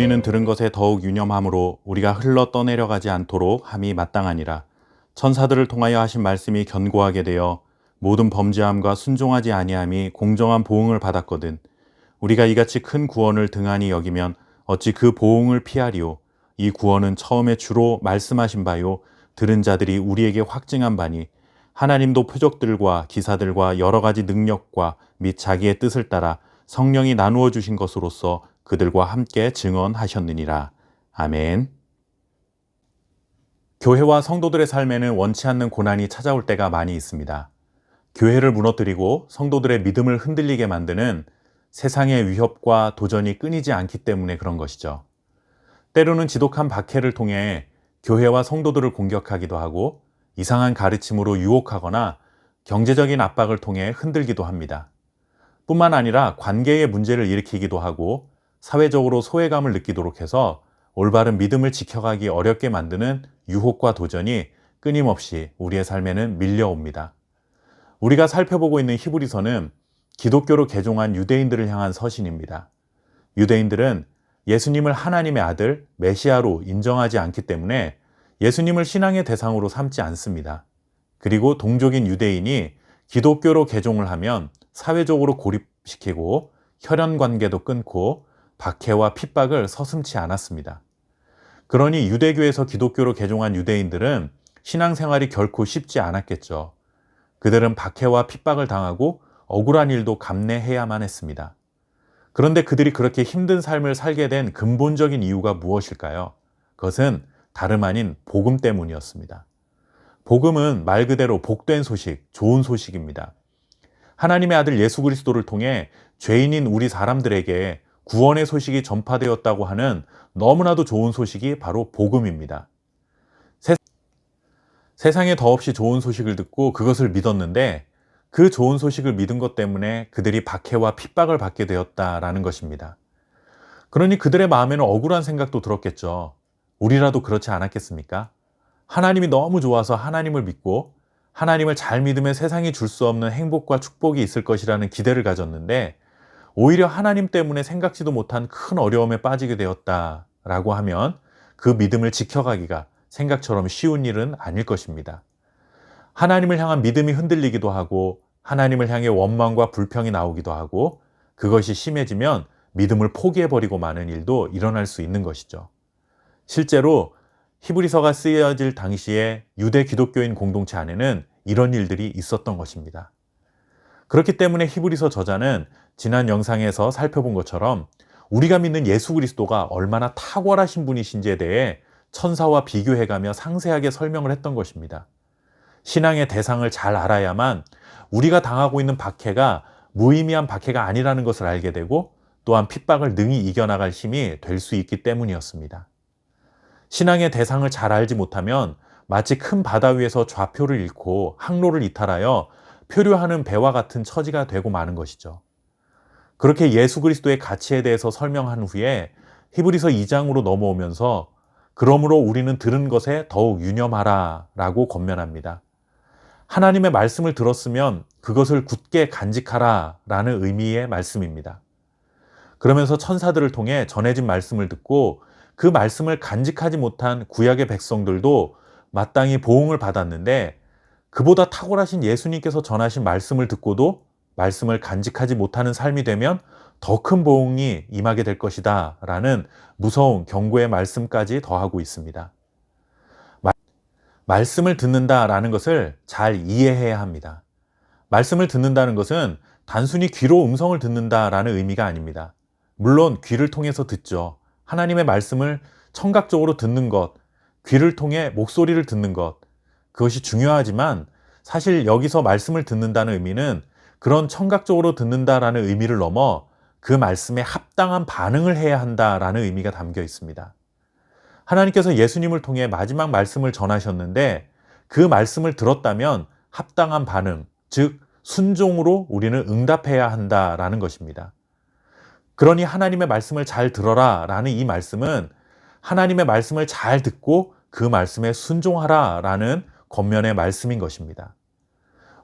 우리는 들은 것에 더욱 유념함으로 우리가 흘러 떠내려가지 않도록 함이 마땅하니라. 천사들을 통하여 하신 말씀이 견고하게 되어 모든 범죄함과 순종하지 아니함이 공정한 보응을 받았거든. 우리가 이같이 큰 구원을 등한히 여기면 어찌 그 보응을 피하리요. 이 구원은 처음에 주로 말씀하신 바요, 들은 자들이 우리에게 확증한 바니 하나님도 표적들과 기사들과 여러 가지 능력과 및 자기의 뜻을 따라 성령이 나누어 주신 것으로서 그들과 함께 증언하셨느니라. 아멘. 교회와 성도들의 삶에는 원치 않는 고난이 찾아올 때가 많이 있습니다. 교회를 무너뜨리고 성도들의 믿음을 흔들리게 만드는 세상의 위협과 도전이 끊이지 않기 때문에 그런 것이죠. 때로는 지독한 박해를 통해 교회와 성도들을 공격하기도 하고 이상한 가르침으로 유혹하거나 경제적인 압박을 통해 흔들기도 합니다. 뿐만 아니라 관계의 문제를 일으키기도 하고 사회적으로 소외감을 느끼도록 해서 올바른 믿음을 지켜가기 어렵게 만드는 유혹과 도전이 끊임없이 우리의 삶에는 밀려옵니다. 우리가 살펴보고 있는 히브리서는 기독교로 개종한 유대인들을 향한 서신입니다. 유대인들은 예수님을 하나님의 아들, 메시아로 인정하지 않기 때문에 예수님을 신앙의 대상으로 삼지 않습니다. 그리고 동족인 유대인이 기독교로 개종을 하면 사회적으로 고립시키고 혈연 관계도 끊고 박해와 핍박을 서슴지 않았습니다. 그러니 유대교에서 기독교로 개종한 유대인들은 신앙생활이 결코 쉽지 않았겠죠. 그들은 박해와 핍박을 당하고 억울한 일도 감내해야만 했습니다. 그런데 그들이 그렇게 힘든 삶을 살게 된 근본적인 이유가 무엇일까요? 그것은 다름 아닌 복음 때문이었습니다. 복음은 말 그대로 복된 소식, 좋은 소식입니다. 하나님의 아들 예수 그리스도를 통해 죄인인 우리 사람들에게 구원의 소식이 전파되었다고 하는 너무나도 좋은 소식이 바로 복음입니다. 세상에 더없이 좋은 소식을 듣고 그것을 믿었는데 그 좋은 소식을 믿은 것 때문에 그들이 박해와 핍박을 받게 되었다라는 것입니다. 그러니 그들의 마음에는 억울한 생각도 들었겠죠. 우리라도 그렇지 않았겠습니까? 하나님이 너무 좋아서 하나님을 믿고 하나님을 잘 믿으면 세상이 줄 수 없는 행복과 축복이 있을 것이라는 기대를 가졌는데 오히려 하나님 때문에 생각지도 못한 큰 어려움에 빠지게 되었다라고 하면 그 믿음을 지켜가기가 생각처럼 쉬운 일은 아닐 것입니다. 하나님을 향한 믿음이 흔들리기도 하고 하나님을 향해 원망과 불평이 나오기도 하고 그것이 심해지면 믿음을 포기해버리고 마는 일도 일어날 수 있는 것이죠. 실제로 히브리서가 쓰여질 당시에 유대 기독교인 공동체 안에는 이런 일들이 있었던 것입니다. 그렇기 때문에 히브리서 저자는 지난 영상에서 살펴본 것처럼 우리가 믿는 예수 그리스도가 얼마나 탁월하신 분이신지에 대해 천사와 비교해가며 상세하게 설명을 했던 것입니다. 신앙의 대상을 잘 알아야만 우리가 당하고 있는 박해가 무의미한 박해가 아니라는 것을 알게 되고 또한 핍박을 능히 이겨나갈 힘이 될 수 있기 때문이었습니다. 신앙의 대상을 잘 알지 못하면 마치 큰 바다 위에서 좌표를 잃고 항로를 이탈하여 표류하는 배와 같은 처지가 되고 마는 것이죠. 그렇게 예수 그리스도의 가치에 대해서 설명한 후에 히브리서 2장으로 넘어오면서 그러므로 우리는 들은 것에 더욱 유념하라 라고 권면합니다. 하나님의 말씀을 들었으면 그것을 굳게 간직하라 라는 의미의 말씀입니다. 그러면서 천사들을 통해 전해진 말씀을 듣고 그 말씀을 간직하지 못한 구약의 백성들도 마땅히 보응을 받았는데 그보다 탁월하신 예수님께서 전하신 말씀을 듣고도 말씀을 간직하지 못하는 삶이 되면 더 큰 보응이 임하게 될 것이다 라는 무서운 경고의 말씀까지 더하고 있습니다. 말씀을 듣는다라는 것을 잘 이해해야 합니다. 말씀을 듣는다는 것은 단순히 귀로 음성을 듣는다라는 의미가 아닙니다. 물론 귀를 통해서 듣죠. 하나님의 말씀을 청각적으로 듣는 것, 귀를 통해 목소리를 듣는 것, 그것이 중요하지만 사실 여기서 말씀을 듣는다는 의미는 그런 청각적으로 듣는다라는 의미를 넘어 그 말씀에 합당한 반응을 해야 한다라는 의미가 담겨 있습니다. 하나님께서 예수님을 통해 마지막 말씀을 전하셨는데 그 말씀을 들었다면 합당한 반응, 즉 순종으로 우리는 응답해야 한다라는 것입니다. 그러니 하나님의 말씀을 잘 들어라 라는 이 말씀은 하나님의 말씀을 잘 듣고 그 말씀에 순종하라 라는 권면의 말씀인 것입니다.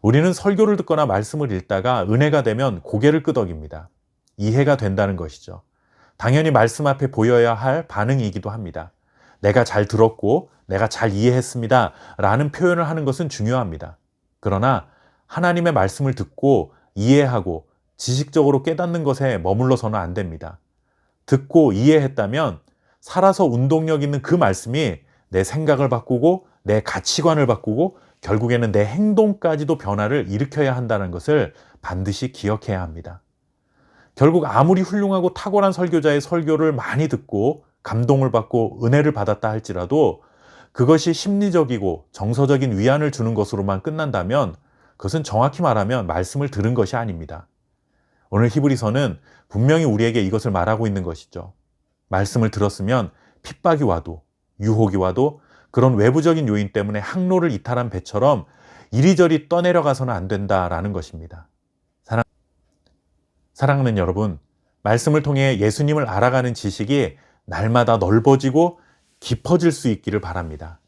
우리는 설교를 듣거나 말씀을 읽다가 은혜가 되면 고개를 끄덕입니다. 이해가 된다는 것이죠. 당연히 말씀 앞에 보여야 할 반응이기도 합니다. 내가 잘 들었고 내가 잘 이해했습니다 라는 표현을 하는 것은 중요합니다. 그러나 하나님의 말씀을 듣고 이해하고 지식적으로 깨닫는 것에 머물러서는 안 됩니다. 듣고 이해했다면 살아서 운동력 있는 그 말씀이 내 생각을 바꾸고 내 가치관을 바꾸고 결국에는 내 행동까지도 변화를 일으켜야 한다는 것을 반드시 기억해야 합니다. 결국 아무리 훌륭하고 탁월한 설교자의 설교를 많이 듣고 감동을 받고 은혜를 받았다 할지라도 그것이 심리적이고 정서적인 위안을 주는 것으로만 끝난다면 그것은 정확히 말하면 말씀을 들은 것이 아닙니다. 오늘 히브리서는 분명히 우리에게 이것을 말하고 있는 것이죠. 말씀을 들었으면 핍박이 와도 유혹이 와도 그런 외부적인 요인 때문에 항로를 이탈한 배처럼 이리저리 떠내려가서는 안 된다라는 것입니다. 사랑하는 여러분, 말씀을 통해 예수님을 알아가는 지식이 날마다 넓어지고 깊어질 수 있기를 바랍니다.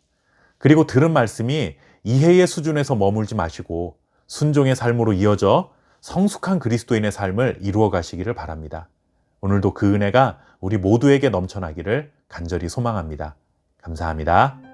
그리고 들은 말씀이 이해의 수준에서 머물지 마시고 순종의 삶으로 이어져 성숙한 그리스도인의 삶을 이루어 가시기를 바랍니다. 오늘도 그 은혜가 우리 모두에게 넘쳐나기를 간절히 소망합니다. 감사합니다.